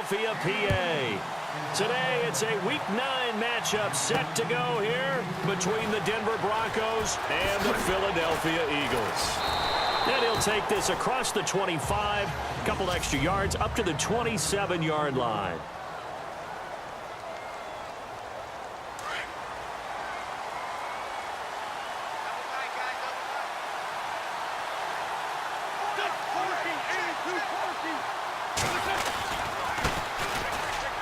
Philadelphia, PA. Today, it's a Week 9 matchup set to go here between the Denver Broncos and the Philadelphia Eagles. And he'll take this across the 25, a couple extra yards, up to the 27-yard line.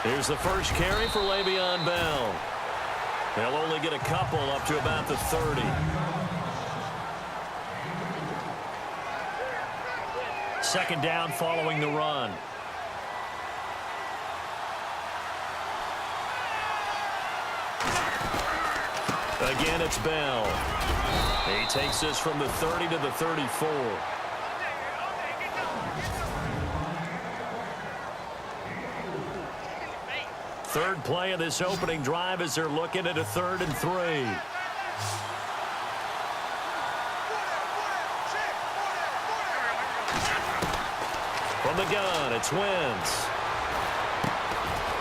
Here's the first carry for Le'Veon Bell. They'll only get a couple up to about the 30. Second down following the run. Again, it's Bell. He takes this from the 30 to the 34. Third play of this opening drive as they're looking at a 3rd and 3. From the gun, it's Wentz.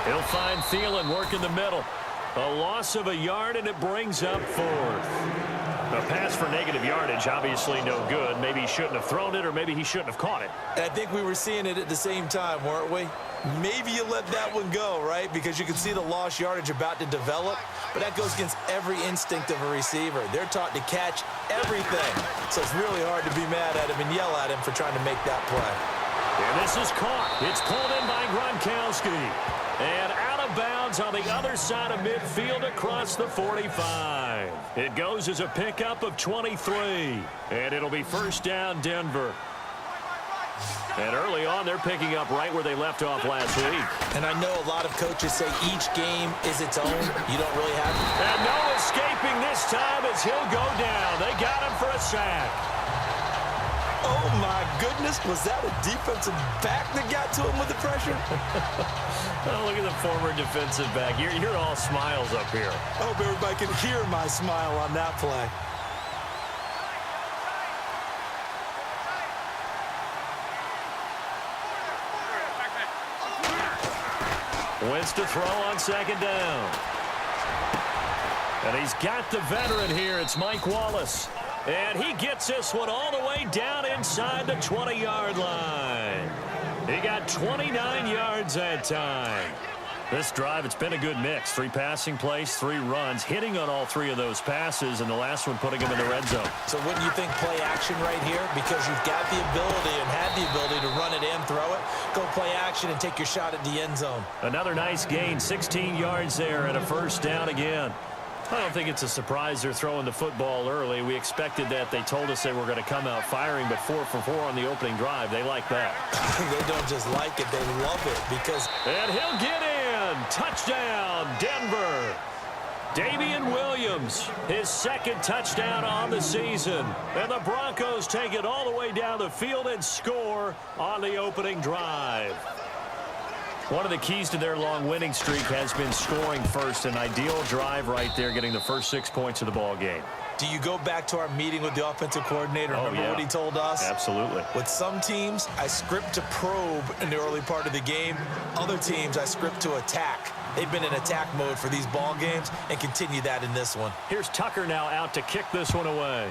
He'll find Thielen working the middle. A loss of a yard, and it brings up 4th. A pass for negative yardage, obviously no good. Maybe he shouldn't have thrown it, or maybe he shouldn't have caught it. I think we were seeing it at the same time, weren't we? Maybe you let that one go, right? Because you can see the lost yardage about to develop. But that goes against every instinct of a receiver. They're taught to catch everything. So it's really hard to be mad at him and yell at him for trying to make that play. And this is caught. It's pulled in by Gronkowski. And out of bounds on the other side of midfield across the 45. It goes as a pickup of 23. And it'll be first down, Denver. And early on, they're picking up right where they left off last week. And I know a lot of coaches say each game is its own. You don't really have... And no escaping this time as he'll go down. They got him for a sack. Oh, my goodness. Was that a defensive back that got to him with the pressure? Oh, look at the former defensive back. You're all smiles up here. I hope everybody can hear my smile on that play. Wentz to throw on second down. And he's got the veteran here. It's Mike Wallace. And he gets this one all the way down inside the 20-yard line. He got 29 yards that time. This drive, it's been a good mix. 3 passing plays, 3 runs, hitting on all 3 of those passes, and the last one putting him in the red zone. So wouldn't you think play action right here? Because you've got the ability and had the ability to run it and throw it. Go play action and take your shot at the end zone. Another nice gain, 16 yards there and a first down again. I don't think it's a surprise they're throwing the football early. We expected that. They told us they were going to come out firing, but 4 for 4 on the opening drive. They like that. They don't just like it, they love it because... And he'll get in. Touchdown, Denver. Damian Williams, his 2nd touchdown on the season. And the Broncos take it all the way down the field and score on the opening drive. One of the keys to their long winning streak has been scoring first. An ideal drive right there, getting the first 6 points of the ball game. Do you go back to our meeting with the offensive coordinator? Remember what he told us? Absolutely. With some teams, I script to probe in the early part of the game. Other teams, I script to attack. They've been in attack mode for these ball games and continue that in this one. Here's Tucker now out to kick this one away.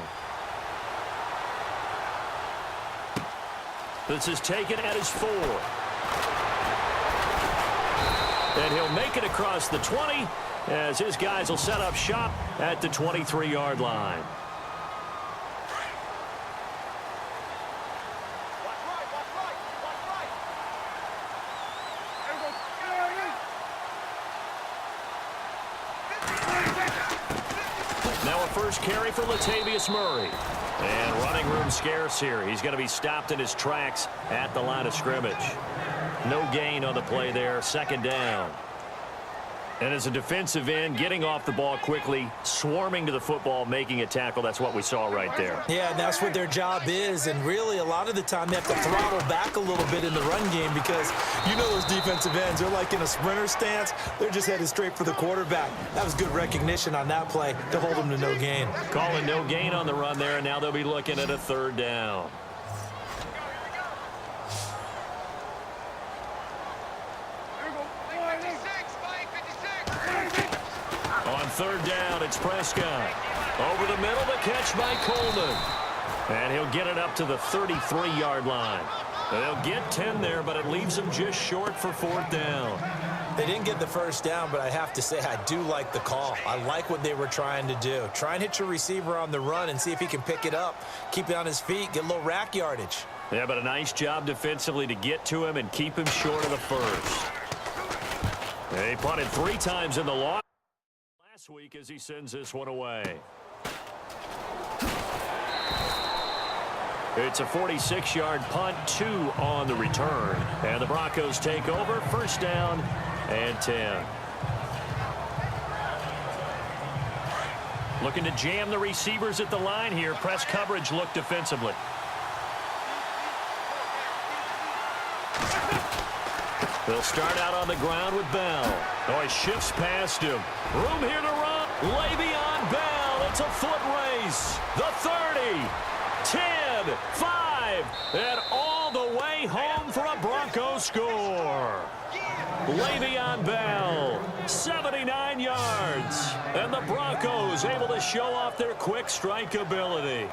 This is taken at his 4. And he'll make it across the 20 as his guys will set up shop at the 23-yard line. Now a first carry for Latavius Murray. And running room scarce here. He's going to be stopped in his tracks at the line of scrimmage. No gain on the play there. Second down. And as a defensive end, getting off the ball quickly, swarming to the football, making a tackle, that's what we saw right there. Yeah, and that's what their job is. And really, a lot of the time, they have to throttle back a little bit in the run game because you know those defensive ends, they're like in a sprinter stance. They're just headed straight for the quarterback. That was good recognition on that play to hold them to no gain. Calling no gain on the run there, and now they'll be looking at a 3rd down. third down. It's Prescott. Over the middle, the catch by Coleman. And he'll get it up to the 33-yard line. They'll get 10 there, but it leaves them just short for fourth down. They didn't get the first down, but I have to say I do like the call. I like what they were trying to do. Try and hit your receiver on the run and see if he can pick it up. Keep it on his feet, get a little rack yardage. Yeah, but a nice job defensively to get to him and keep him short of the first. They punted 3 times in the loss last week as he sends this one away. It's a 46-yard punt, 2 on the return. And the Broncos take over, first down and 10. Looking to jam the receivers at the line here. Press coverage look defensively. They'll start out on the ground with Bell. Oh, he shifts past him. Room here to run. Le'Veon Bell. It's a foot race. The 30. 10, 5, and all the way home for a Broncos score. Le'Veon Bell, 79 yards, and the Broncos able to show off their quick strike ability.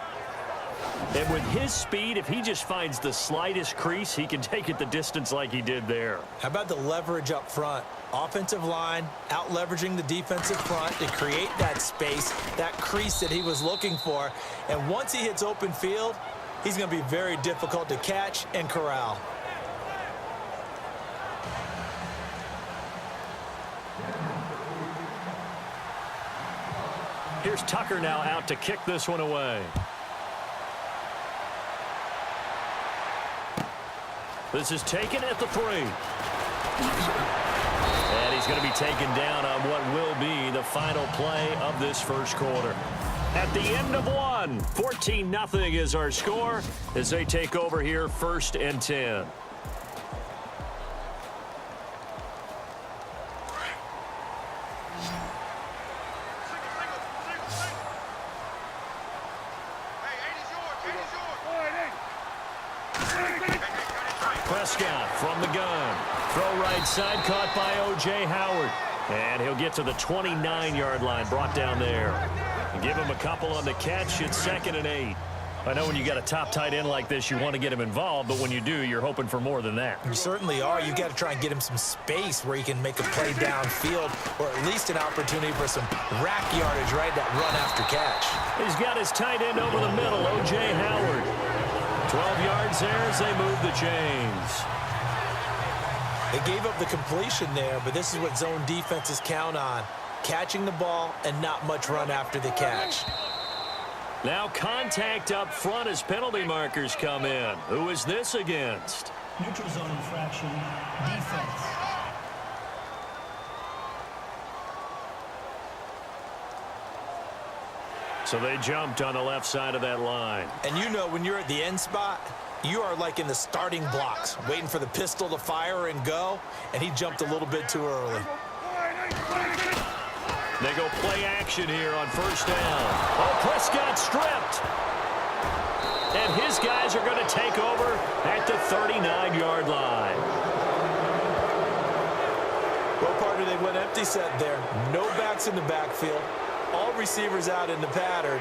And with his speed, if he just finds the slightest crease, he can take it the distance like he did there. How about the leverage up front? Offensive line out leveraging the defensive front to create that space, that crease that he was looking for. And once he hits open field, he's going to be very difficult to catch and corral. Here's Tucker now out to kick this one away. This is taken at the 3. And he's going to be taken down on what will be the final play of this first quarter. At the end of 1, 14-0 is our score as they take over here, first and 10. Prescott from the gun. Throw right side, caught by O.J. Howard. And he'll get to the 29-yard line, brought down there. Give him a couple on the catch. It's 2nd and 8. I know when you got a top tight end like this, you want to get him involved, but when you do, you're hoping for more than that. You certainly are. You've got to try and get him some space where he can make a play downfield, or at least an opportunity for some rack yardage, right? That run after catch. He's got his tight end over the middle, O.J. Howard. 12 yards there as they move the chains. They gave up the completion there, but this is what zone defenses count on. Catching the ball and not much run after the catch. Now contact up front as penalty markers come in. Who is this against? Neutral zone infraction, defense. So they jumped on the left side of that line. And you know when you're at the end spot, you are like in the starting blocks, waiting for the pistol to fire and go, and he jumped a little bit too early. They go play action here on first down. Oh, Prescott stripped. And his guys are going to take over at the 39-yard line. Well, partner, they went empty set there. No backs in the backfield. All receivers out in the pattern.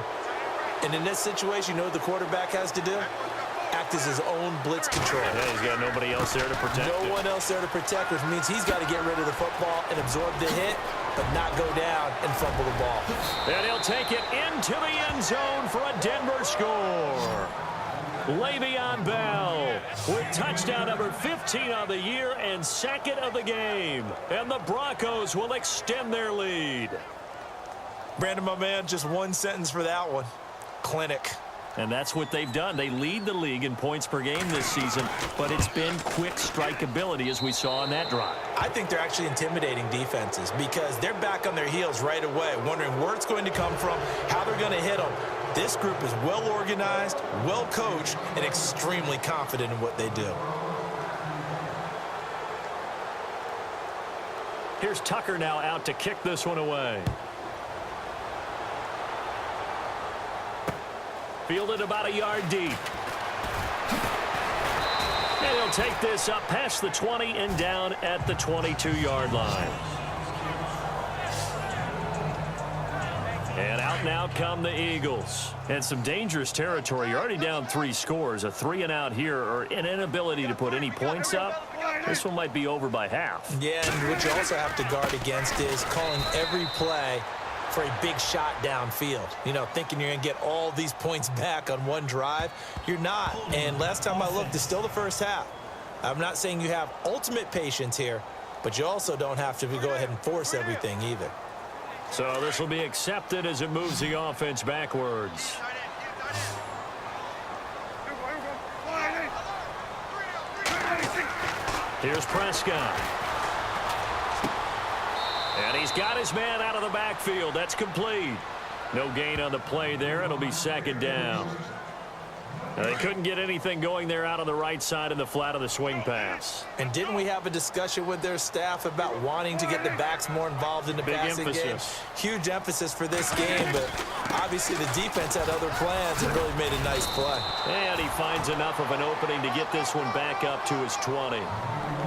And in this situation, you know what the quarterback has to do? Act as his own blitz control. Yeah, he's got nobody else there to protect him. No one else there to protect, which means he's got to get rid of the football and absorb the hit, but not go down and fumble the ball. And he'll take it into the end zone for a Denver score. Le'Veon Bell with touchdown number 15 on the year and 2nd of the game. And the Broncos will extend their lead. Brandon, my man, just one sentence for that one. Clinic. And that's what they've done. They lead the league in points per game this season, but it's been quick strike ability as we saw on that drive. I think they're actually intimidating defenses because they're back on their heels right away, wondering where it's going to come from, how they're going to hit them. This group is well organized, well coached, and extremely confident in what they do. Here's Tucker now out to kick this one away. Fielded about a yard deep. And he'll take this up past the 20 and down at the 22-yard line. And out come the Eagles. And some dangerous territory. You're already down 3 scores. A 3-and-out here, or an inability to put any points up. This one might be over by half. Yeah, and what you also have to guard against is calling every play for a big shot downfield. You know, thinking you're going to get all these points back on one drive. You're not. And last time I looked, it's still the first half. I'm not saying you have ultimate patience here, but you also don't have to go ahead and force everything either. So this will be accepted as it moves the offense backwards. Here's Prescott. And he's got his man out of the backfield. That's complete. No gain on the play there. It'll be second down. They couldn't get anything going there out on the right side in the flat of the swing pass. And didn't we have a discussion with their staff about wanting to get the backs more involved in the passing game? Huge emphasis for this game, but obviously the defense had other plans and really made a nice play. And he finds enough of an opening to get this one back up to his 20.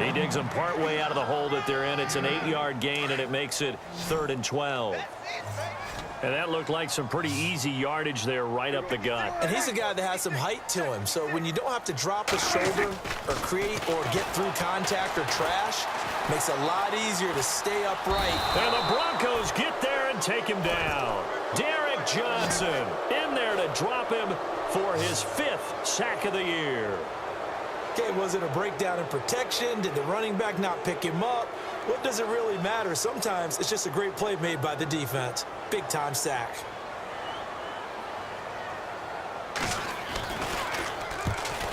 He digs them partway out of the hole that they're in. It's an 8-yard gain, and it makes it 3rd and 12. And that looked like some pretty easy yardage there right up the gut. And he's a guy that has some height to him. So when you don't have to drop a shoulder or create or get through contact or trash, makes it a lot easier to stay upright. And the Broncos get there and take him down. Derek Johnson in there to drop him for his 5th sack of the year. Okay, was it a breakdown in protection? Did the running back not pick him up? What does it really matter? Sometimes it's just a great play made by the defense. Big-time sack.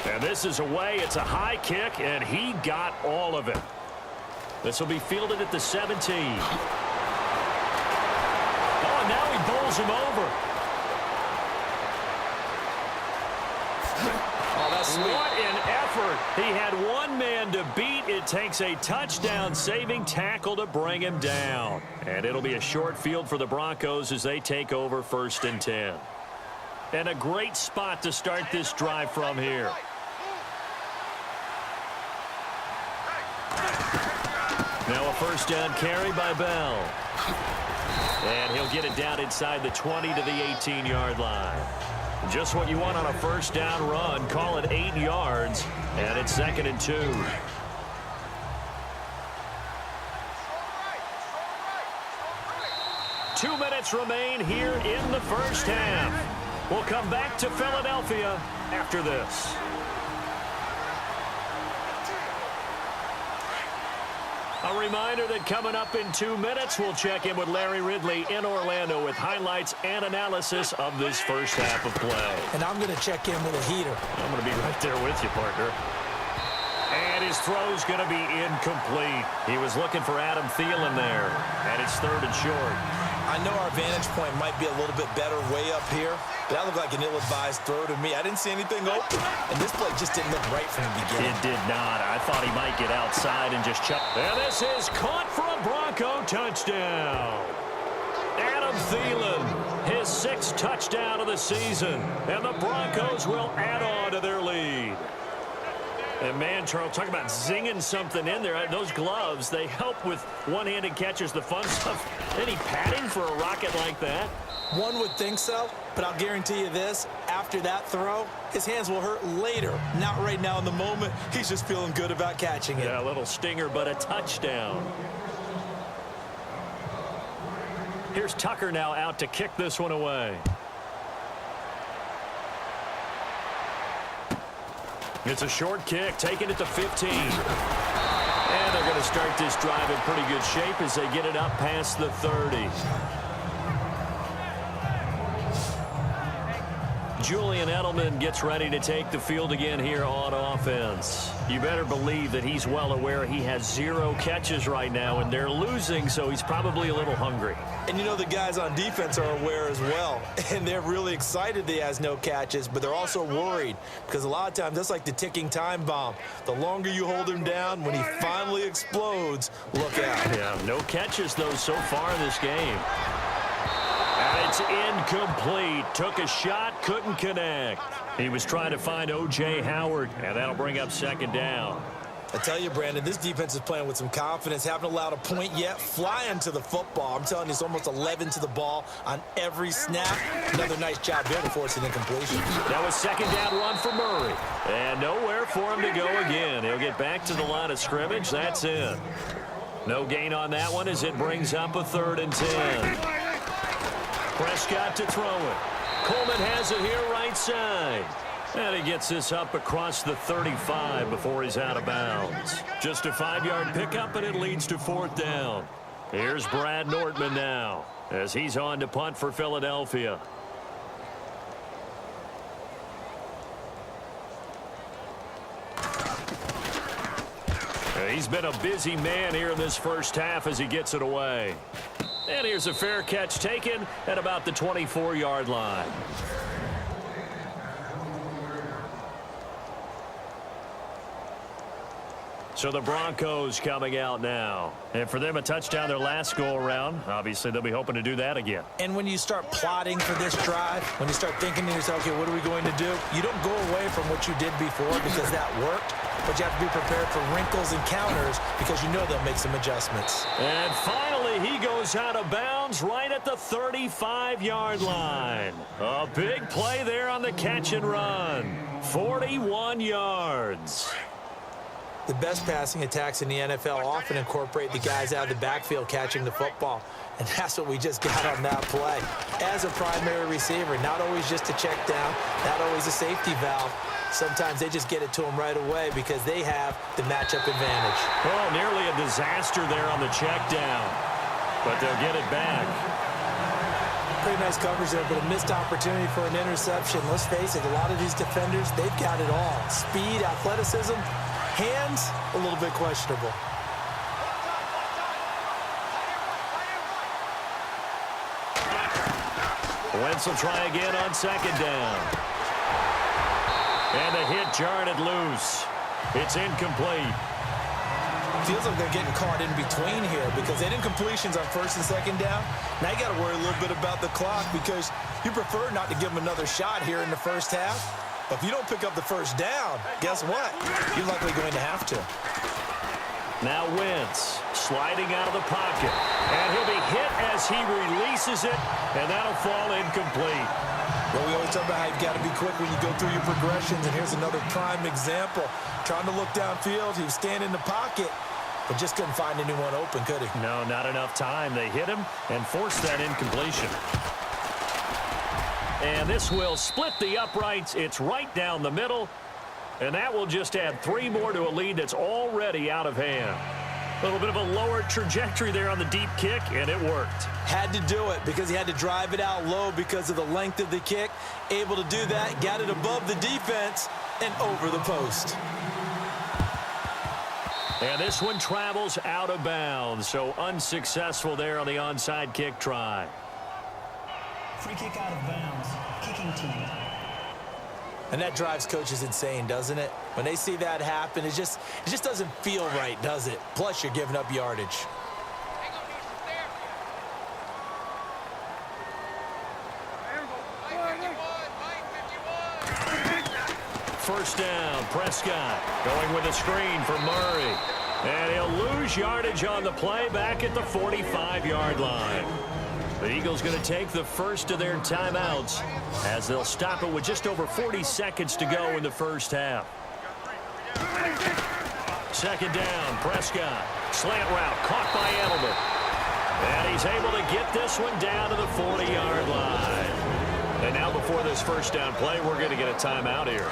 And this is away. It's a high kick, and he got all of it. This will be fielded at the 17. Oh, and now he bowls him over. What an effort. He had one man to beat. It takes a touchdown-saving tackle to bring him down. And it'll be a short field for the Broncos as they take over 1st and 10. And a great spot to start this drive from here. Now a 1st down carry by Bell. And he'll get it down inside the 20 to the 18-yard line. Just what you want on a 1st down run. Call it 8 yards, and it's 2nd and 2. Two minutes remain here in the first half. We'll come back to Philadelphia after this. A reminder that coming up in 2 minutes, we'll check in with Larry Ridley in Orlando with highlights and analysis of this first half of play. And I'm going to check in with a heater. I'm going to be right there with you, partner. And his throw's going to be incomplete. He was looking for Adam Thielen there, and it's 3rd and short. I know our vantage point might be a little bit better way up here, but that looked like an ill-advised throw to me. I didn't see anything open, and this play just didn't look right from the beginning. It did not. I thought he might get outside and just chuck. And this is caught for a Bronco touchdown. Adam Thielen, his 6th touchdown of the season, and the Broncos will add on to their lead. And man, Charles, talk about zinging something in there. Those gloves, they help with one-handed catches, the fun stuff. Any padding for a rocket like that? One would think so, but I'll guarantee you this. After that throw, his hands will hurt later. Not right now in the moment. He's just feeling good about catching it. Yeah, a little stinger, but a touchdown. Here's Tucker now out to kick this one away. It's a short kick, taking it to 15. And they're going to start this drive in pretty good shape as they get it up past the 30. Julian Edelman gets ready to take the field again here on offense. You better believe that he's well aware he has 0 catches right now, and they're losing, so he's probably a little hungry. And you know the guys on defense are aware as well, and they're really excited that he has no catches, but they're also worried because a lot of times that's like the ticking time bomb. The longer you hold him down, when he finally explodes, look out. Yeah, no catches, though, so far in this game. And it's incomplete. Took a shot, couldn't connect. He was trying to find O.J. Howard, and that'll bring up 2nd down. I tell you, Brandon, this defense is playing with some confidence. Haven't allowed a point yet. Flying to the football. I'm telling you, it's almost 11 to the ball on every snap. Another nice job there to force an incompletion. That was second down run for Murray. And nowhere for him to go again. He'll get back to the line of scrimmage. That's it. No gain on that one as it brings up a 3rd and 10. Prescott to throw it. Coleman has it here right side. And he gets this up across the 35 before he's out of bounds. Just a 5-yard pickup, and it leads to 4th down. Here's Brad Nortman now as he's on to punt for Philadelphia. He's been a busy man here in this first half as he gets it away. And here's a fair catch taken at about the 24-yard line. So the Broncos coming out now. And for them, a touchdown their last go-around. Obviously, they'll be hoping to do that again. And when you start plotting for this drive, when you start thinking to yourself, okay, what are we going to do? You don't go away from what you did before because that worked. But you have to be prepared for wrinkles and counters because you know they'll make some adjustments. And finally, he goes out of bounds right at the 35-yard line. A big play there on the catch and run. 41 yards. The best passing attacks in the NFL often incorporate the guys out of the backfield catching the football. And that's what we just got on that play. As a primary receiver, not always just a check down, not always a safety valve. Sometimes they just get it to him right away because they have the matchup advantage. Oh, nearly a disaster there on the check down. But they'll get it back. Pretty nice coverage there, but a missed opportunity for an interception. Let's face it, a lot of these defenders, they've got it all. Speed, athleticism, hands, a little bit questionable. Wentz will try again on second down. And the hit jarred it loose. It's incomplete. Feels like they're getting caught in between here because they didn't completions on 1st and 2nd down. Now you got to worry a little bit about the clock because you prefer not to give them another shot here in the first half. But if you don't pick up the 1st down, guess what? You're likely going to have to. Now Wentz sliding out of the pocket. And he'll be hit as he releases it, and that'll fall incomplete. Well, we always talk about how you've got to be quick when you go through your progressions, and here's another prime example. Trying to look downfield, he was standing in the pocket, but just couldn't find anyone open, could he? No, not enough time. They hit him and forced that incompletion. And this will split the uprights. It's right down the middle. And that will just add 3 more to a lead that's already out of hand. A little bit of a lower trajectory there on the deep kick, and it worked. Had to do it because he had to drive it out low because of the length of the kick. Able to do that, got it above the defense and over the post. And this one travels out of bounds, so unsuccessful there on the onside kick try. Free kick out of bounds. Kicking team. And that drives coaches insane, doesn't it? When they see that happen, it just doesn't feel right, does it? Plus, you're giving up yardage. First down, Prescott going with a screen for Murray. And he'll lose yardage on the play back at the 45-yard line. The Eagles going to take the first of their timeouts as they'll stop it with just over 40 seconds to go in the first half. Second down, Prescott. Slant route caught by Edelman. And he's able to get this one down to the 40-yard line. And now before this first down play, we're going to get a timeout here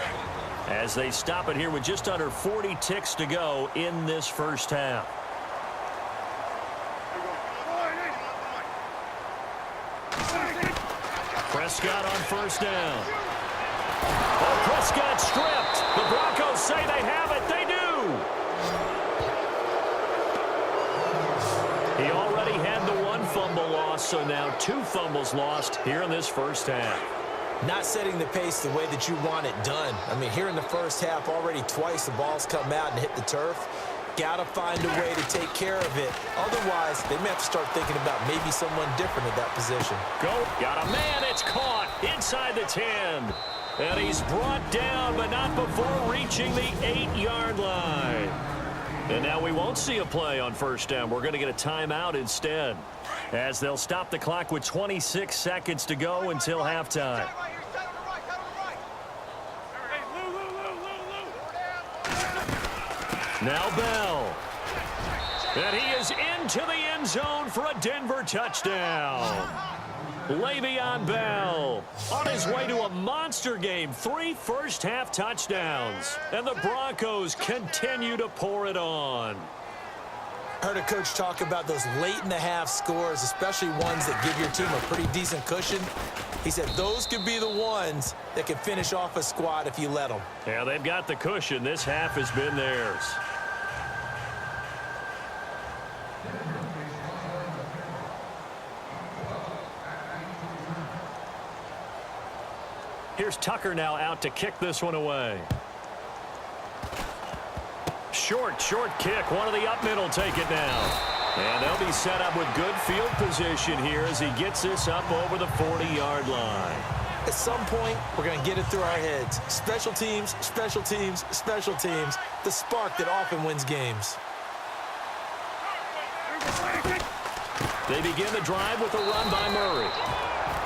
as they stop it here with just under 40 ticks to go in this first half. Prescott on first down. Oh, Prescott stripped. The Broncos say they have it. They do. He already had the 1 fumble loss, so now 2 fumbles lost here in this first half. Not setting the pace the way that you want it done. I mean, here in the first half, already twice the ball's come out and hit the turf. Got to find a way to take care of it. Otherwise, they may have to start thinking about maybe someone different at that position. Go. Got a man. It's caught inside the 10. And he's brought down, but not before reaching the 8-yard line. And now we won't see a play on first down. We're going to get a timeout instead, as they'll stop the clock with 26 seconds to go until halftime. Now Bell. And he is into the end zone for a Denver touchdown. Le'Veon Bell on his way to a monster game. 3 first-half touchdowns. And the Broncos continue to pour it on. I heard a coach talk about those late-in-the-half scores, especially ones that give your team a pretty decent cushion. He said those could be the ones that can finish off a squad if you let them. Yeah, they've got the cushion. This half has been theirs. Here's Tucker now out to kick this one away. Short kick. One of the up middle take it now. And they'll be set up with good field position here as he gets this up over the 40-yard line. At some point, we're going to get it through our heads. Special teams, special teams, special teams. The spark that often wins games. They begin the drive with a run by Murray.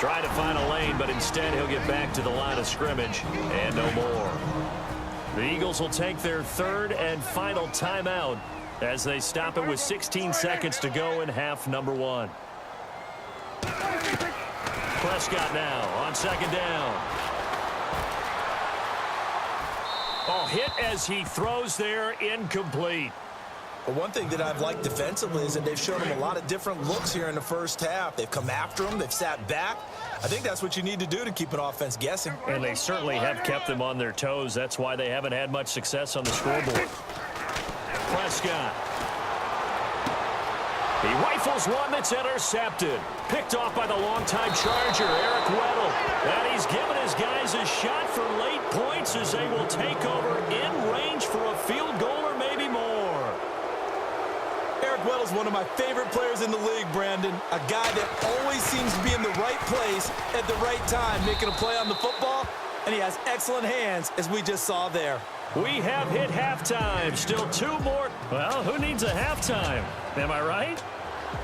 Try to find a lane, but instead he'll get back to the line of scrimmage and no more. The Eagles will take their third and final timeout as they stop it with 16 seconds to go in half number 1. Prescott now on second down. Oh, hit as he throws there, incomplete. But one thing that I've liked defensively is that they've shown him a lot of different looks here in the first half. They've come after him. They've sat back. I think that's what you need to do to keep an offense guessing. And they certainly have kept them on their toes. That's why they haven't had much success on the scoreboard. Prescott. He rifles one that's intercepted. Picked off by the longtime Charger, Eric Weddle. And he's given his guys a shot for late points as they will take over in range for a field goal or maybe more. Eric Weddle's one of my favorite players in the league, Brandon. A guy that always seems to be in the right place at the right time, making a play on the football, and he has excellent hands, as we just saw there. We have hit halftime. Still 2 more. Well, who needs a halftime? Am I right?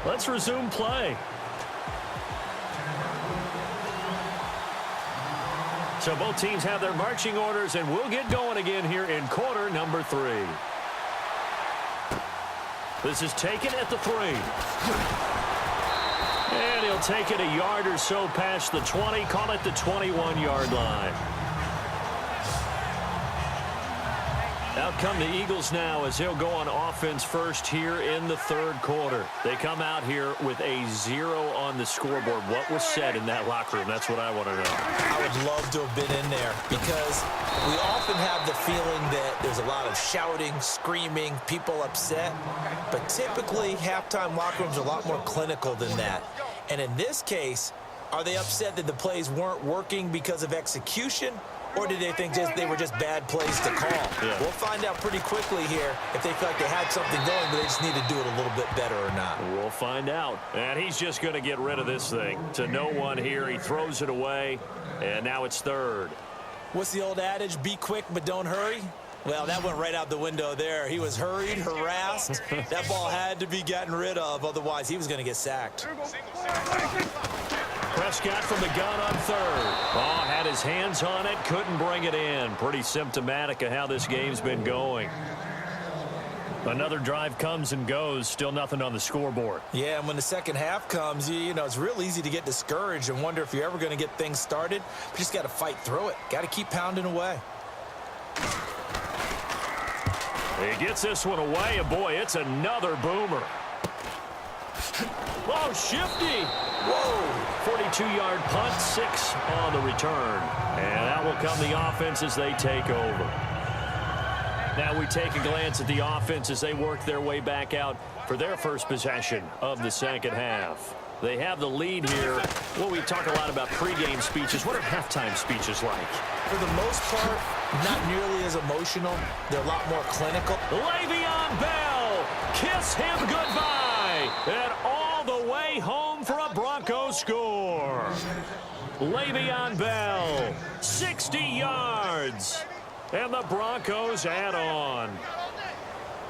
Let's resume play. So both teams have their marching orders, and we'll get going again here in quarter number 3. This is taken at the 3. And he'll take it a yard or so past the 20, call it the 21-yard line. Out come the Eagles now as they'll go on offense first here in the third quarter. They come out here with a 0 on the scoreboard. What was said in that locker room? That's what I want to know. I would love to have been in there because we often have the feeling that there's a lot of shouting, screaming, people upset. But typically, halftime locker rooms are a lot more clinical than that. And in this case, are they upset that the plays weren't working because of execution? Or did they think they were just bad plays to call? Yeah. We'll find out pretty quickly here if they feel like they had something going, but they just need to do it a little bit better or not. We'll find out. And he's just going to get rid of this thing. To no one here. He throws it away, and now it's third. What's the old adage? Be quick, but don't hurry? Well, that went right out the window there. He was hurried, harassed. That ball had to be gotten rid of, otherwise he was going to get sacked. Prescott from the gun on third. Oh, had his hands on it, couldn't bring it in. Pretty symptomatic of how this game's been going. Another drive comes and goes, still nothing on the scoreboard. Yeah, and when the second half comes, you know, it's real easy to get discouraged and wonder if you're ever going to get things started. You just got to fight through it. Got to keep pounding away. He gets this one away, and boy, it's another boomer. Oh, shifty. Whoa. 42-yard punt, 6 on the return. And that will come the offense as they take over. Now we take a glance at the offense as they work their way back out for their first possession of the second half. They have the lead here. Well, we talk a lot about pregame speeches. What are halftime speeches like? For the most part, not nearly as emotional. They're a lot more clinical. Le'Veon Bell, kiss him goodbye. And all the way home for a Broncos score. Le'Veon Bell, 60 yards. And the Broncos add on.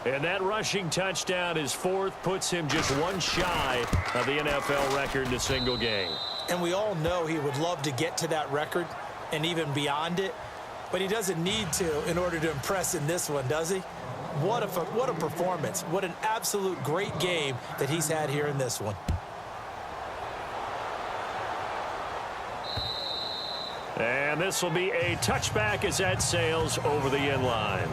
And that rushing touchdown, his fourth, puts him just one shy of the NFL record in a single game. And we all know he would love to get to that record and even beyond it, but he doesn't need to in order to impress in this one, does he? What a performance. What an absolute great game that he's had here in this one. And this will be a touchback as that sails over the end line.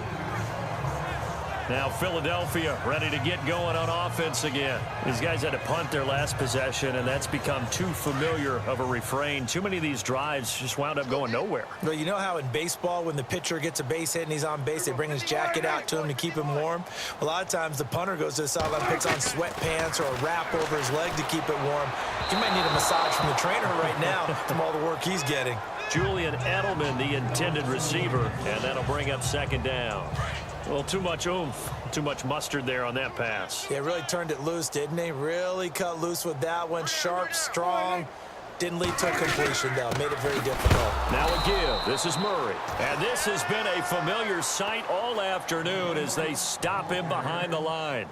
Now Philadelphia ready to get going on offense again. These guys had to punt their last possession, and that's become too familiar of a refrain. Too many of these drives just wound up going nowhere. Well, you know how in baseball when the pitcher gets a base hit and he's on base, they bring his jacket out to him to keep him warm? A lot of times the punter goes to the sideline, puts on sweatpants or a wrap over his leg to keep it warm. He might need a massage from the trainer right now from all the work he's getting. Julian Edelman, the intended receiver, and that'll bring up second down. Well, too much oomph, too much mustard there on that pass. Yeah, really turned it loose, didn't he? Really cut loose with that one. Sharp, strong. Didn't lead to a completion, though. Made it very difficult. Now a give. This is Murray. And this has been a familiar sight all afternoon as they stop him behind the line.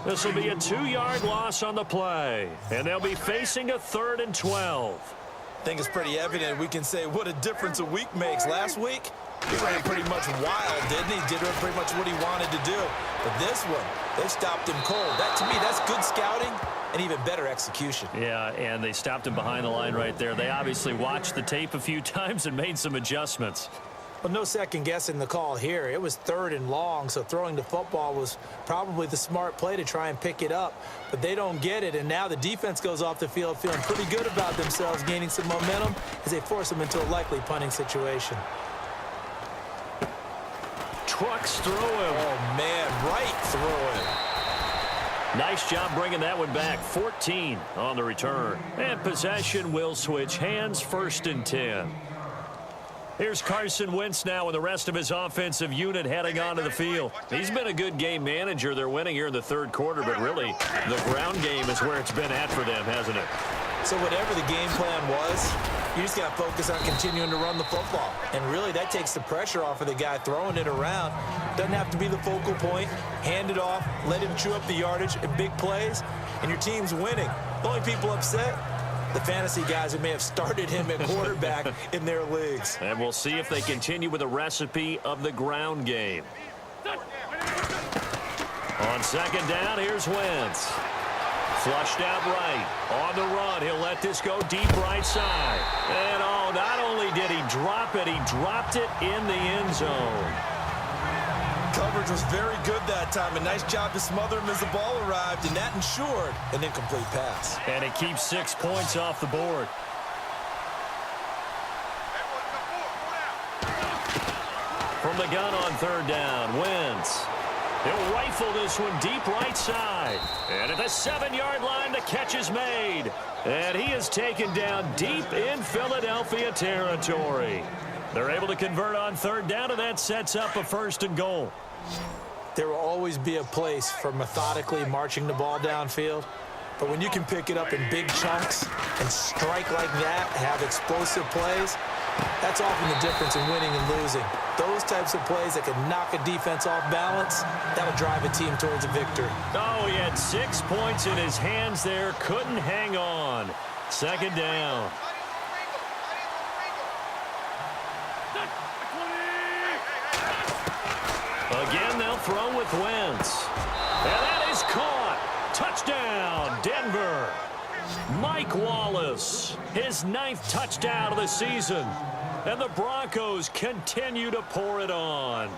This will be a 2-yard loss on the play. And they'll be facing a 3rd and 12. I think it's pretty evident we can say what a difference a week makes. Last week, he ran pretty much wild, didn't he? Did pretty much what he wanted to do. But this one, they stopped him cold. That, to me, that's good scouting and even better execution. Yeah, and they stopped him behind the line right there. They obviously watched the tape a few times and made some adjustments. Well, no second guessing the call here. It was 3rd and long, so throwing the football was probably the smart play to try and pick it up. But they don't get it, and now the defense goes off the field feeling pretty good about themselves, gaining some momentum as they force them into a likely punting situation. Trucks through him. Oh, man, right through him. Nice job bringing that one back. 14 on the return. And possession will switch hands, 1st and 10. Here's Carson Wentz now with the rest of his offensive unit heading onto the field. He's been a good game manager. They're winning here in the 3rd quarter, but really the ground game is where it's been at for them, hasn't it? So whatever the game plan was, you just got to focus on continuing to run the football. And really that takes the pressure off of the guy throwing it around. Doesn't have to be the focal point. Hand it off, let him chew up the yardage in big plays, and your team's winning. The only people upset, the fantasy guys who may have started him at quarterback in their leagues. And we'll see if they continue with the recipe of the ground game. On 2nd down, here's Wentz. Flushed out right. On the run, he'll let this go deep right side. And oh, not only did he drop it, he dropped it in the end zone. Coverage was very good that time. A nice job to smother him as the ball arrived, and that ensured an incomplete pass. And it keeps 6 points off the board. From the gun on 3rd down, Wentz. He'll rifle this one deep right side. And at the 7-yard line, the catch is made. And he is taken down deep in Philadelphia territory. They're able to convert on 3rd down, and that sets up a 1st and goal. There will always be a place for methodically marching the ball downfield. But when you can pick it up in big chunks and strike like that, have explosive plays, that's often the difference in winning and losing. Those types of plays that can knock a defense off balance, that'll drive a team towards a victory. Oh, he had 6 points in his hands there. Couldn't hang on. 2nd down. Again, they'll throw with Wentz. And that is caught. Touchdown, Denver. Mike Wallace, his 9th touchdown of the season. And the Broncos continue to pour it on.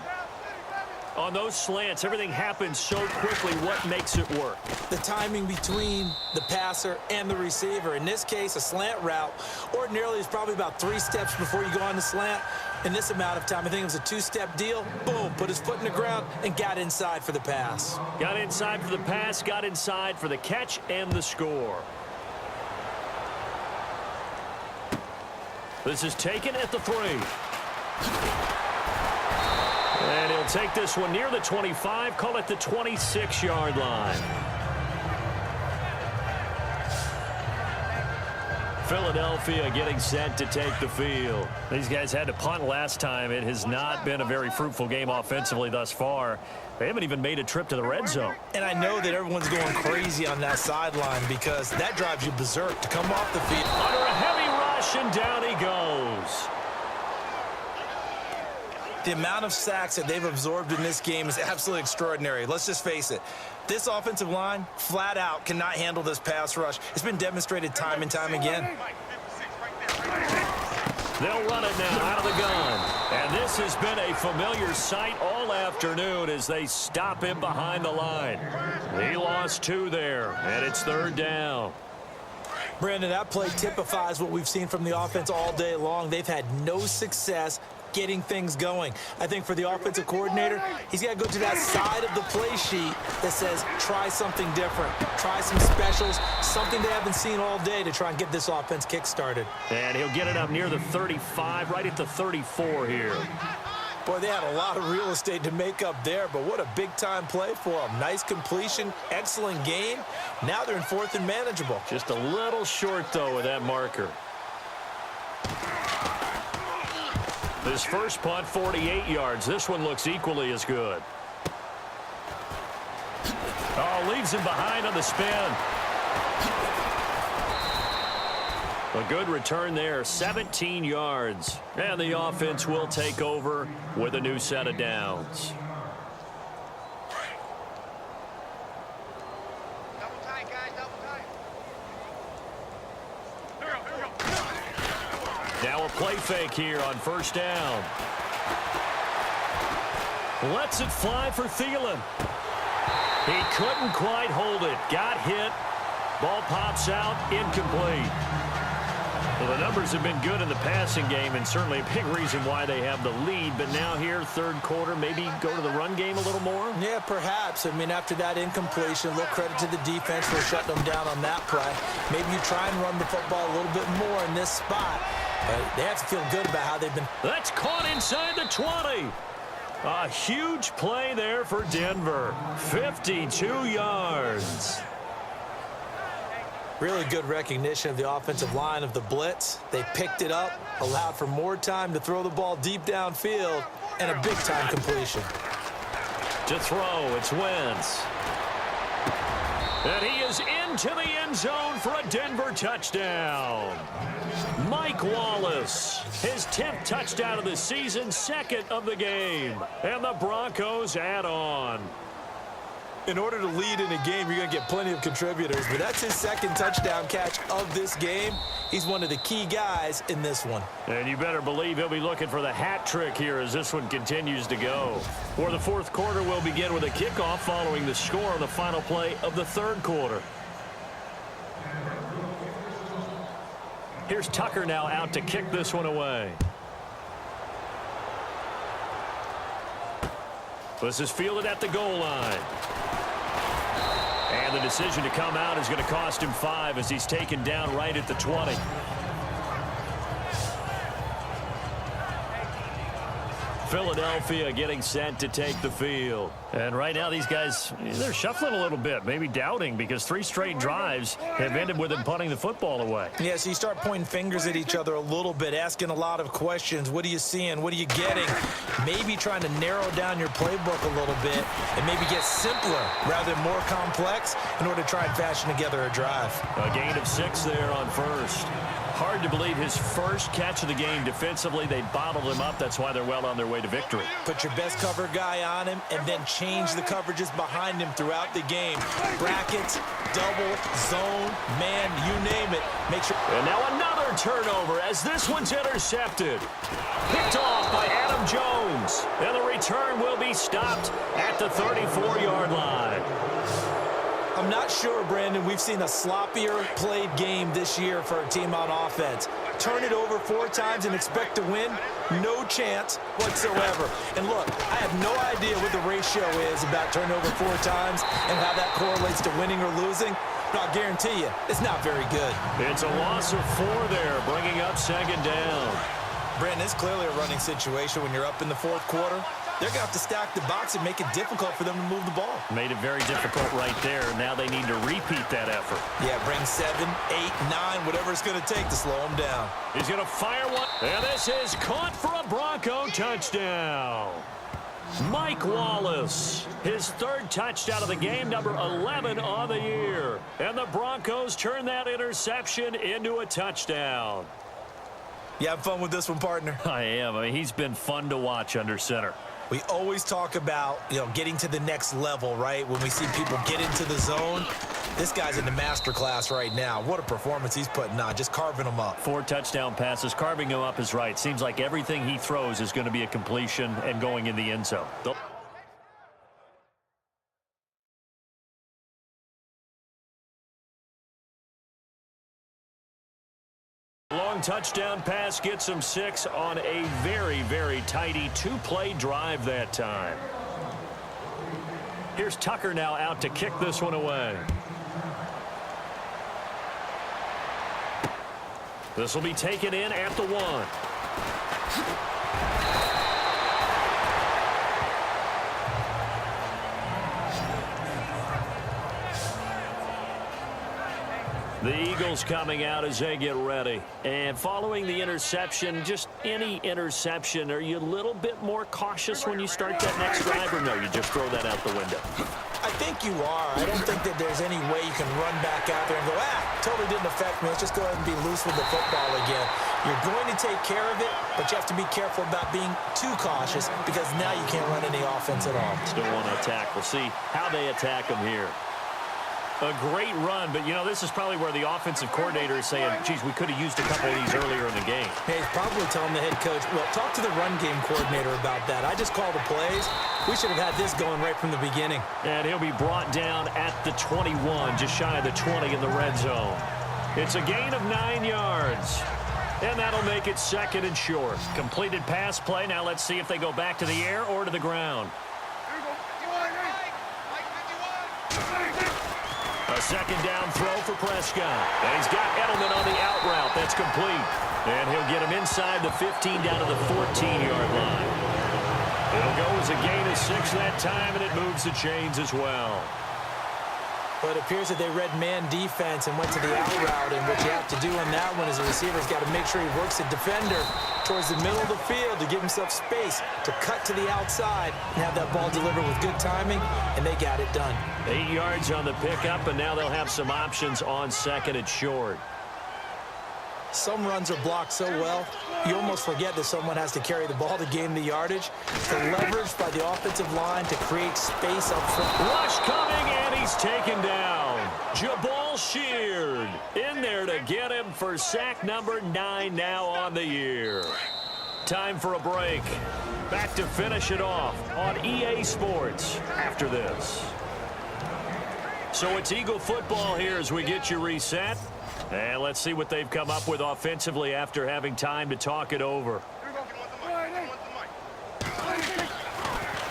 On those slants, everything happens so quickly. What makes it work? The timing between the passer and the receiver. In this case, a slant route ordinarily is probably about 3 steps before you go on the slant. In this amount of time, I think it was a 2-step deal. Boom, put his foot in the ground and got inside for the pass. Got inside for the pass, got inside for the catch and the score. This is taken at the 3. And he'll take this one near the 25, call it the 26-yard line. Philadelphia getting set to take the field. These guys had to punt last time. It has not been a very fruitful game offensively thus far. They haven't even made a trip to the red zone. And I know that everyone's going crazy on that sideline because that drives you berserk to come off the field. Under a heavy rush, and down he goes. The amount of sacks that they've absorbed in this game is absolutely extraordinary. Let's just face it. This offensive line, flat out, cannot handle this pass rush. It's been demonstrated time and time again. They'll run it now out of the gun. And this has been a familiar sight all afternoon as they stop him behind the line. He lost 2 there, and it's 3rd down. Brandon, that play typifies what we've seen from the offense all day long. They've had no success getting things going. I think for the offensive coordinator, he's got to go to that side of the play sheet that says try something different, try some specials, something they haven't seen all day to try and get this offense kick-started. And he'll get it up near the 35, right at the 34 here. Boy, they had a lot of real estate to make up there, but what a big-time play for them. Nice completion, excellent gain. Now they're in 4th and manageable. Just a little short, though, with that marker. This first punt, 48 yards. This one looks equally as good. Oh, leaves him behind on the spin. A good return there, 17 yards. And the offense will take over with a new set of downs. Now a play fake here on 1st down. Lets it fly for Thielen. He couldn't quite hold it. Got hit. Ball pops out. Incomplete. Well, the numbers have been good in the passing game, and certainly a big reason why they have the lead. But now here, 3rd quarter, maybe go to the run game a little more? Yeah, perhaps. I mean, after that incompletion, a little credit to the defense for shutting them down on that play. Maybe you try and run the football a little bit more in this spot. But they have to feel good about how they've been. That's caught inside the 20. A huge play there for Denver. 52 yards. Really good recognition of the offensive line of the blitz. They picked it up, allowed for more time to throw the ball deep downfield, and a big-time completion. To throw, it's Wentz. And he is into the end zone for a Denver touchdown. Mike Wallace, his 10th touchdown of the season, 2nd of the game. And the Broncos add on. In order to lead in a game, you're going to get plenty of contributors, but that's his 2nd touchdown catch of this game. He's one of the key guys in this one. And you better believe he'll be looking for the hat trick here as this one continues to go. For the 4th quarter, we'll begin with a kickoff following the score on the final play of the 3rd quarter. Here's Tucker now out to kick this one away. This is fielded at the goal line. And the decision to come out is going to cost him 5 as he's taken down right at the 20. Philadelphia getting set to take the field. And right now these guys, they're shuffling a little bit, maybe doubting, because 3 straight drives have ended with them punting the football away. Yeah, so you start pointing fingers at each other a little bit, asking a lot of questions. What are you seeing? What are you getting? Maybe trying to narrow down your playbook a little bit and maybe get simpler rather than more complex in order to try and fashion together a drive. A gain of 6 there on 1st. Hard to believe his first catch of the game defensively. They bottled him up. That's why they're well on their way to victory. Put your best cover guy on him and then change the coverages behind him throughout the game. Brackets, double, zone, man, you name it. Make sure. And now another turnover as this one's intercepted. Picked off by Adam Jones. And the return will be stopped at the 34-yard line. I'm not sure, Brandon, we've seen a sloppier played game this year for a team on offense. Turn it over 4 times and expect to win? No chance whatsoever. And look, I have no idea what the ratio is about turnover 4 times and how that correlates to winning or losing, but I'll guarantee you, it's not very good. It's a loss of 4 there, bringing up 2nd down. Brandon, it's clearly a running situation when you're up in the 4th quarter. they're going to have to stack the box and make it difficult for them to move the ball. Made it very difficult right there. Now they need to repeat that effort. Yeah, bring 7, 8, 9, whatever it's going to take to slow them down. He's going to fire one. And this is caught for a Bronco touchdown. Mike Wallace, his third touchdown of the game, number 11 on the year. And the Broncos turn that interception into a touchdown. You have fun with this one, partner? I am. I mean, he's been fun to watch under center. We always talk about, getting to the next level, right? When we see people get into the zone, this guy's in the master class right now. What a performance he's putting on, just carving them up. 4 touchdown passes. Carving him up is right. Seems like everything he throws is going to be a completion and going in the end zone. Long touchdown pass gets him 6 on a very, very tidy 2-play drive that time. Here's Tucker now out to kick this one away. This will be taken in at the 1. The Eagles coming out as they get ready. And following the interception, just any interception, are you a little bit more cautious when you start that next drive, or no, you just throw that out the window? I think you are. I don't think that there's any way you can run back out there and go, totally didn't affect me. Let's just go ahead and be loose with the football again. You're going to take care of it, but you have to be careful about being too cautious because now you can't run any offense at all. Still want to attack. We'll see how they attack them here. A great run, but, this is probably where the offensive coordinator is saying, geez, we could have used a couple of these earlier in the game. Hey, he's probably telling the head coach, well, talk to the run game coordinator about that. I just called the plays. We should have had this going right from the beginning. And he'll be brought down at the 21, just shy of the 20 in the red zone. It's a gain of 9 yards. And that'll make it 2nd and short. Completed pass play. Now let's see if they go back to the air or to the ground. A 2nd down throw for Prescott. And he's got Edelman on the out route. That's complete. And he'll get him inside the 15 down to the 14-yard line. It'll go as a gain of 6 that time, and it moves the chains as well. But it appears that they read man defense and went to the out route, and what you have to do on that one is the receiver's got to make sure he works the defender towards the middle of the field to give himself space to cut to the outside and have that ball delivered with good timing, and they got it done. 8 yards on the pickup, and now they'll have some options on 2nd and short. Some runs are blocked so well, you almost forget that someone has to carry the ball to gain the yardage. The leverage by the offensive line to create space up front. Rush coming, and he's taken down. Jabal Sheard in there to get him for sack number 9 now on the year. Time for a break. Back to finish it off on EA Sports after this. So it's Eagle football here as we get you reset. And let's see what they've come up with offensively after having time to talk it over.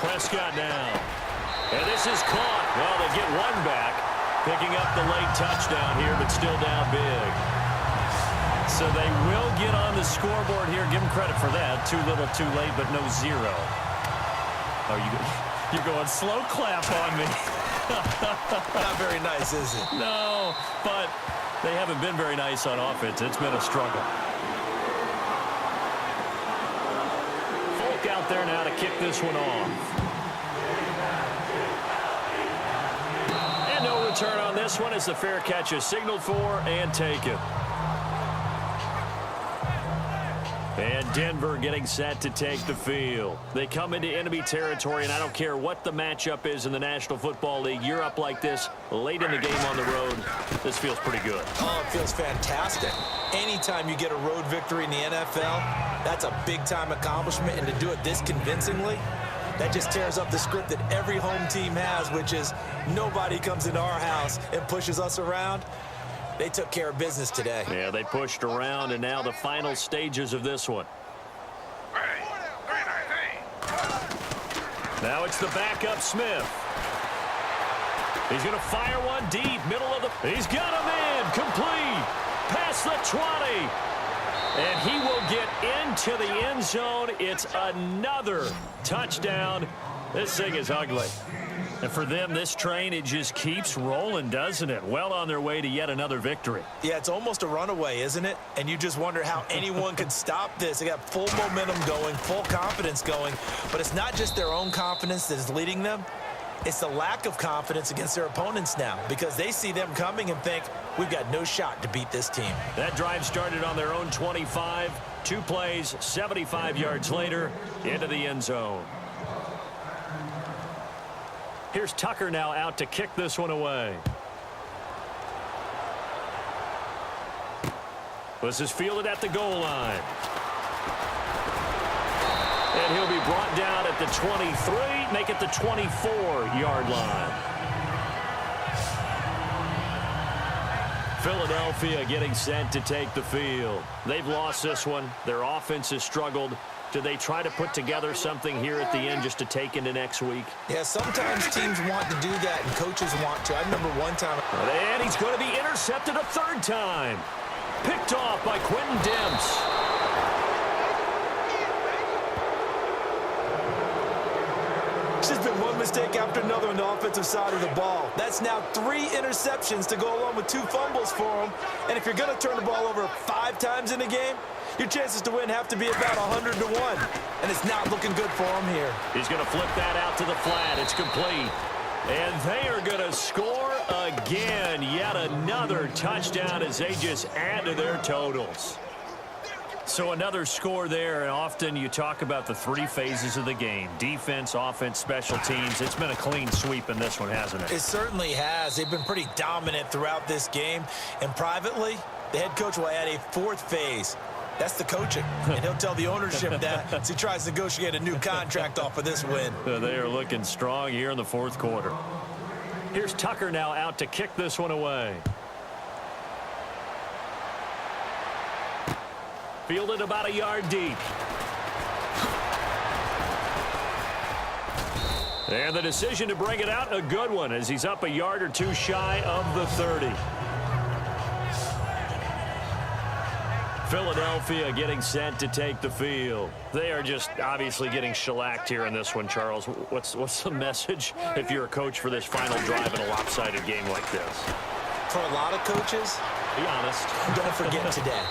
Prescott now. And this is caught. Well, they get one back. Picking up the late touchdown here, but still down big. So they will get on the scoreboard here. Give them credit for that. Too little, too late, but no 0. Oh, you're going slow clap on me. Not very nice, is it? No, but they haven't been very nice on offense. It's been a struggle. Folk out there now to kick this one off. And no return on this one as the fair catch is signaled for and taken. And Denver getting set to take the field. They come into enemy territory, and I don't care what the matchup is in the National Football League. You're up like this late in the game on the road. This feels pretty good. Oh, it feels fantastic. Anytime you get a road victory in the NFL, that's a big-time accomplishment, and to do it this convincingly, that just tears up the script that every home team has, which is nobody comes into our house and pushes us around. They took care of business today. Yeah, they pushed around, and now the final stages of this one. Now it's the backup Smith. He's going to fire one deep, middle of the... He's got him in, complete, past the 20. And he will get into the end zone. It's another touchdown. This thing is ugly. And for them, this train, it just keeps rolling, doesn't it? Well on their way to yet another victory. Yeah, it's almost a runaway, isn't it? And you just wonder how anyone could stop this. They got full momentum going, full confidence going. But it's not just their own confidence that is leading them. It's the lack of confidence against their opponents now because they see them coming and think, we've got no shot to beat this team. That drive started on their own 25. 2 plays, 75 yards later, into the end zone. Here's Tucker now out to kick this one away. This is fielded at the goal line. And he'll be brought down at the 23, make it the 24-yard line. Philadelphia getting set to take the field. They've lost this one. Their offense has struggled. Do they try to put together something here at the end just to take into next week? Yeah, sometimes teams want to do that and coaches want to. I remember one time. And he's going to be intercepted a 3rd time. Picked off by Quentin Demps. It's just been one mistake after another on the offensive side of the ball. That's now 3 interceptions to go along with 2 fumbles for him. And if you're going to turn the ball over 5 times in a game, your chances to win have to be about 100 to 1. And it's not looking good for him here. He's going to flip that out to the flat. It's complete. And they are going to score again. Yet another touchdown as they just add to their totals. So another score there, and often you talk about the 3 phases of the game. Defense, offense, special teams. It's been a clean sweep in this one, hasn't it? It certainly has. They've been pretty dominant throughout this game. And privately, the head coach will add a 4th phase. That's the coaching. And he'll tell the ownership that as he tries to negotiate a new contract off of this win. They are looking strong here in the 4th quarter. Here's Tucker now out to kick this one away. Fielded about a yard deep. And the decision to bring it out, a good one, as he's up a yard or 2 shy of the 30. Philadelphia getting set to take the field. They are just obviously getting shellacked here in this one, Charles. What's the message if you're a coach for this final drive in a lopsided game like this? For a lot of coaches, be honest. Don't forget today.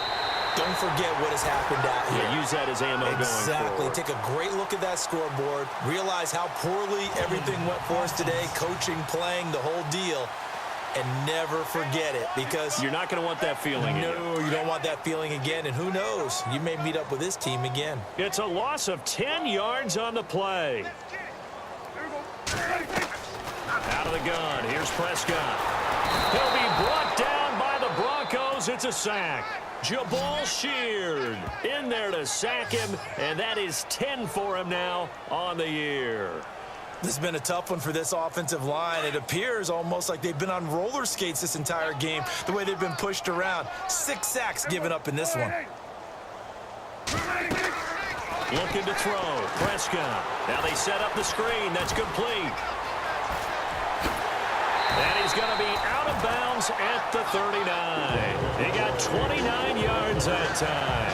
Don't forget what has happened out here. Yeah, use that as ammo going forward. Take a great look at that scoreboard. Realize how poorly everything went for us today. Coaching, playing, the whole deal. And never forget it because you're not going to want that feeling again. No, you don't want that feeling again. And who knows? You may meet up with this team again. It's a loss of 10 yards on the play. Out of the gun. Here's Prescott. He'll be brought down by the Broncos. It's a sack. Jabal Sheard in there to sack him, and that is 10 for him now on the year. This has been a tough one for this offensive line. It appears almost like they've been on roller skates this entire game, the way they've been pushed around. 6 sacks given up in this one. Looking to throw. Prescott. Now they set up the screen. That's complete. And he's going to be out of bounds at the 39. He got 29 yards that time.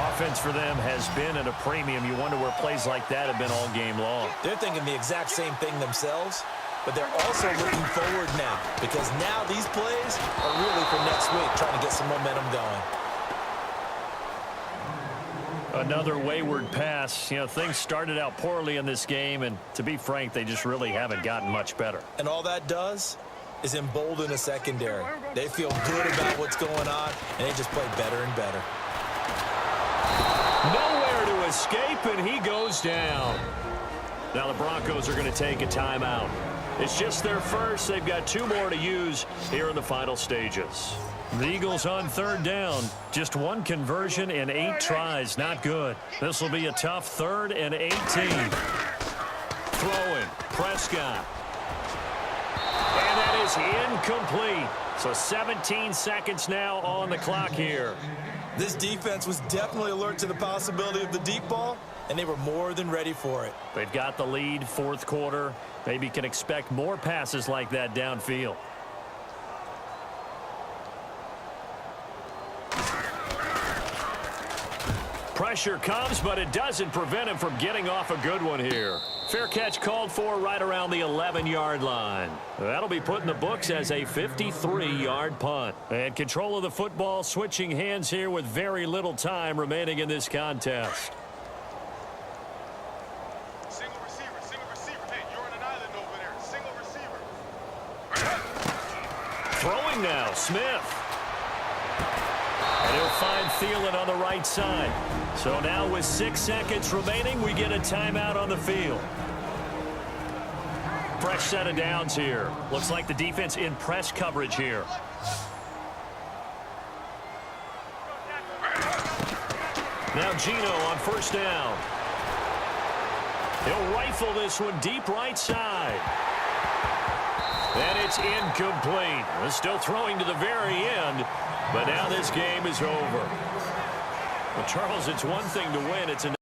Offense for them has been at a premium. You wonder where plays like that have been all game long. They're thinking the exact same thing themselves, but they're also looking forward now because now these plays are really for next week, trying to get some momentum going. Another wayward pass. You know, things started out poorly in this game, and to be frank, they just really haven't gotten much better. And all that does is embolden a secondary. They feel good about what's going on, and they just play better and better. Nowhere to escape, and he goes down. Now the Broncos are going to take a timeout. It's just their first. They've got 2 more to use here in the final stages. The Eagles on 3rd down. Just 1 conversion in 8 tries. Not good. This will be a tough 3rd and 18. Throwing. Prescott. And that is incomplete. So 17 seconds now on the clock here. This defense was definitely alert to the possibility of the deep ball, and they were more than ready for it. They've got the lead, 4th quarter. Maybe can expect more passes like that downfield. Pressure comes, but it doesn't prevent him from getting off a good one here. Fair catch called for right around the 11-yard line. That'll be put in the books as a 53-yard punt. And control of the football switching hands here with very little time remaining in this contest. Single receiver. Hey, you're on an island over there. Single receiver. Throwing now, Smith. And he'll find Thielen on the right side. So now with 6 seconds remaining, we get a timeout on the field. Fresh set of downs here. Looks like the defense in press coverage here. Now Gino on first down. He'll rifle this one deep right side. And it's incomplete. They're still throwing to the very end, but now this game is over. Well, Charles, it's one thing to win. It's